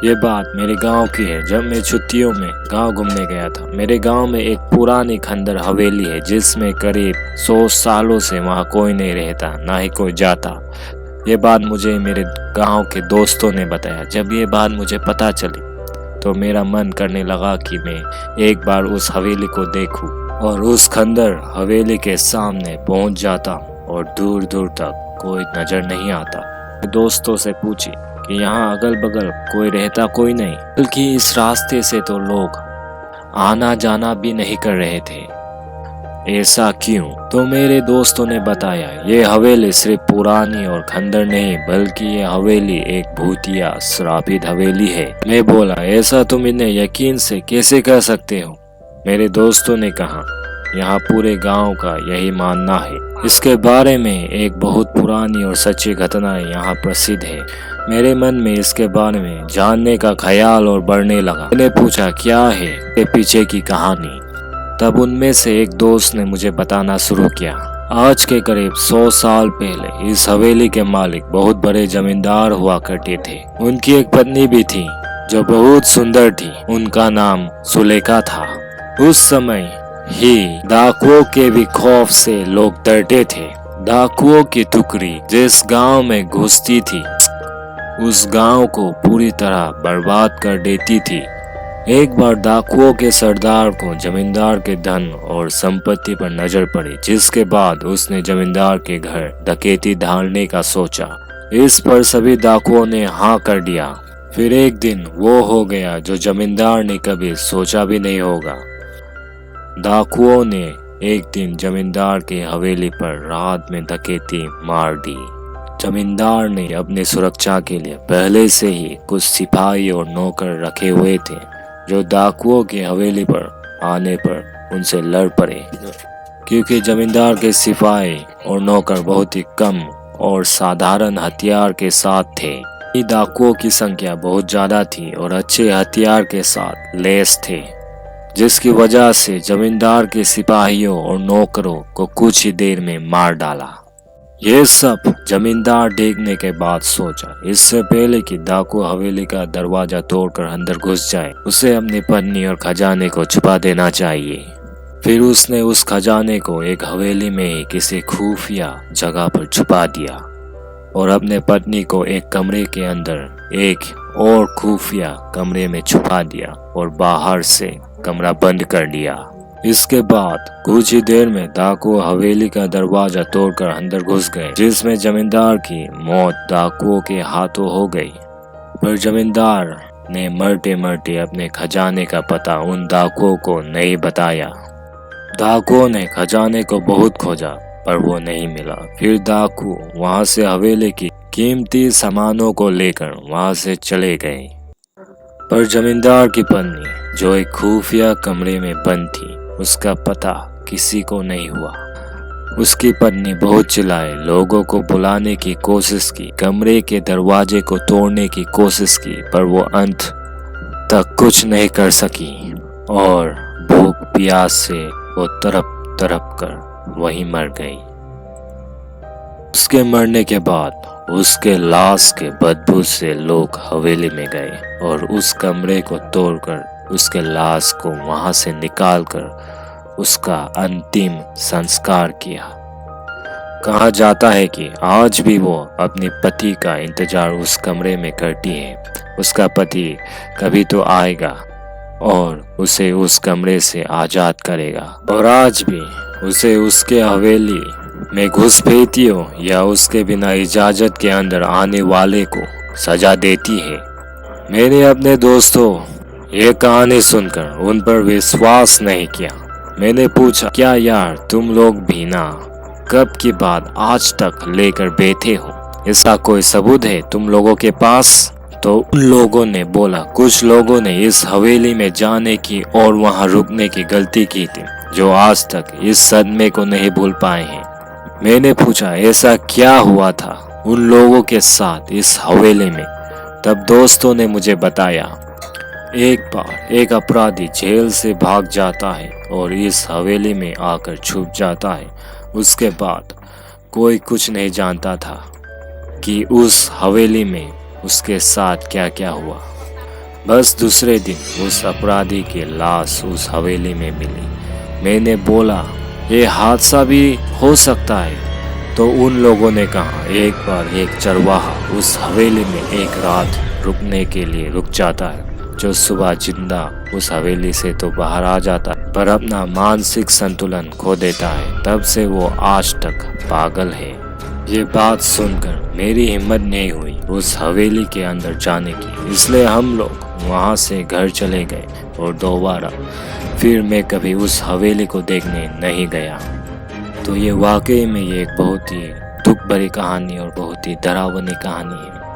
ये बात मेरे गांव की है। जब मैं छुट्टियों में गांव घूमने गया था, मेरे गांव में एक पुरानी खंडर हवेली है जिसमें करीब 100 सालों से वहां कोई नहीं रहता, ना ही कोई जाता। ये बात मुझे मेरे गांव के दोस्तों ने बताया। जब ये बात मुझे पता चली तो मेरा मन करने लगा कि मैं एक बार उस हवेली को देखूं और उस खंडर हवेली के सामने पहुंच जाता और दूर दूर तक कोई नजर नहीं आता। दोस्तों से पूछी कि यहाँ अगल बगल कोई रहता कोई नहीं, बल्कि इस रास्ते से तो लोग आना जाना भी नहीं कर रहे थे। ऐसा क्यों? तो मेरे दोस्तों ने बताया, ये हवेली सिर्फ पुरानी और खंडर नहीं, बल्कि ये हवेली एक भूतिया श्रापित हवेली है। मैं बोला, ऐसा तुम इन्हें यकीन से कैसे कर सकते हो? मेरे दोस्तों ने कहा, यहाँ पूरे गांव का यही मानना है। इसके बारे में एक बहुत पुरानी और सच्ची घटना यहाँ प्रसिद्ध है। मेरे मन में इसके बारे में जानने का ख्याल और बढ़ने लगा। मैंने पूछा, क्या है इसके पीछे की कहानी? तब उनमें से एक दोस्त ने मुझे बताना शुरू किया। आज के करीब 100 साल पहले इस हवेली के मालिक बहुत बड़े जमींदार हुआ करते थे। उनकी एक पत्नी भी थी जो बहुत सुंदर थी। उनका नाम सुलेखा था। उस समय ही डाकुओं के भी खौफ से लोग डरते थे। डाकुओं की टुकड़ी जिस गांव में घुसती थी, उस गांव को पूरी तरह बर्बाद कर देती थी। एक बार डाकुओं के सरदार को जमींदार के धन और संपत्ति पर नजर पड़ी, जिसके बाद उसने जमींदार के घर डकैती डालने का सोचा। इस पर सभी डाकुओं ने हाँ कर दिया। फिर एक दिन वो हो गया जो जमींदार ने कभी सोचा भी नहीं होगा। डाकुओं ने एक दिन जमींदार की हवेली पर रात में डकैती मार दी। जमींदार ने अपनी सुरक्षा के लिए पहले से ही कुछ सिपाही और नौकर रखे हुए थे, जो डाकुओं की हवेली पर आने पर उनसे लड़ पड़े। क्योंकि जमींदार के सिपाही और नौकर बहुत ही कम और साधारण हथियार के साथ थे, डाकुओं की संख्या बहुत ज्यादा थी और अच्छे हथियार के साथ लैस थे, जिसकी वजह से जमींदार के सिपाहियों और नौकरों को कुछ ही देर में मार डाला। ये सब जमींदार देखने के बाद सोचा, इससे पहले कि डाकू हवेली का दरवाजा तोड़कर अंदर घुस जाए, उसे अपनी पत्नी और खजाने को छुपा देना चाहिए। फिर उसने उस खजाने को एक हवेली में ही किसी खुफिया जगह पर छुपा दिया और अपने पत्नी को एक कमरे के अंदर एक और खुफिया कमरे में छुपा दिया और बाहर से कमरा बंद कर दिया। इसके बाद कुछ ही देर में डाकू हवेली का दरवाजा तोड़कर अंदर घुस गए, जिसमें जमींदार की मौत डाकुओं के हाथों हो गई। पर जमींदार ने मरते मरते अपने खजाने का पता उन डाकुओं को नहीं बताया। डाकुओं ने खजाने को बहुत खोजा पर वो नहीं मिला। फिर डाकू वहां से हवेली की कीमती सामानों को लेकर वहां से चले गए। पर जमींदार की पत्नी जो एक खुफिया कमरे में बंद थी, उसका पता किसी को नहीं हुआ। उसकी पत्नी बहुत चिल्लाए, लोगों को बुलाने की कोशिश की, कमरे के दरवाजे को तोड़ने की कोशिश की, पर वो अंत तक कुछ नहीं कर सकी और भूख प्यास से वो तड़प तड़प कर वहीं मर गई। उसके मरने के बाद उसके लाश के बदबू से लोग हवेली में गए और उस कमरे को तोड़कर उसके लाश को वहां से निकालकर उसका अंतिम संस्कार किया। कहा जाता है कि आज भी वो अपने पति का इंतजार उस कमरे में करती है। उसका पति कभी तो आएगा और उसे उस कमरे से आजाद करेगा, और आज भी उसे उसके हवेली में घुसपैठियों या उसके बिना इजाजत के अंदर आने वाले को सजा देती है। मेरे अपने दोस्तों ये कहानी सुनकर उन पर विश्वास नहीं किया। मैंने पूछा, क्या यार तुम लोग भी ना कब की बात आज तक लेकर बैठे हो? इसका कोई सबूत है तुम लोगों के पास? तो उन लोगों ने बोला, कुछ लोगों ने इस हवेली में जाने की और वहां रुकने की गलती की थी, जो आज तक इस सदमे को नहीं भूल पाए हैं। मैंने पूछा, ऐसा क्या हुआ था उन लोगों के साथ इस हवेली में? तब दोस्तों ने मुझे बताया, एक बार एक अपराधी जेल से भाग जाता है और इस हवेली में आकर छुप जाता है। उसके बाद कोई कुछ नहीं जानता था कि उस हवेली में उसके साथ क्या क्या हुआ। बस दूसरे दिन उस अपराधी की लाश उस हवेली में मिली। मैंने बोला, ये हादसा भी हो सकता है। तो उन लोगों ने कहा, एक बार एक चरवाहा उस हवेली में एक रात रुकने के लिए रुक जाता है, जो सुबह जिंदा उस हवेली से तो बाहर आ जाता है, पर अपना मानसिक संतुलन खो देता है। तब से वो आज तक पागल है। ये बात सुनकर मेरी हिम्मत नहीं हुई उस हवेली के अंदर जाने की, इसलिए हम लोग वहाँ से घर चले गए और दोबारा फिर मैं कभी उस हवेली को देखने नहीं गया। तो ये वाकई में ये एक बहुत ही दुख भरी कहानी और बहुत ही डरावनी कहानी है।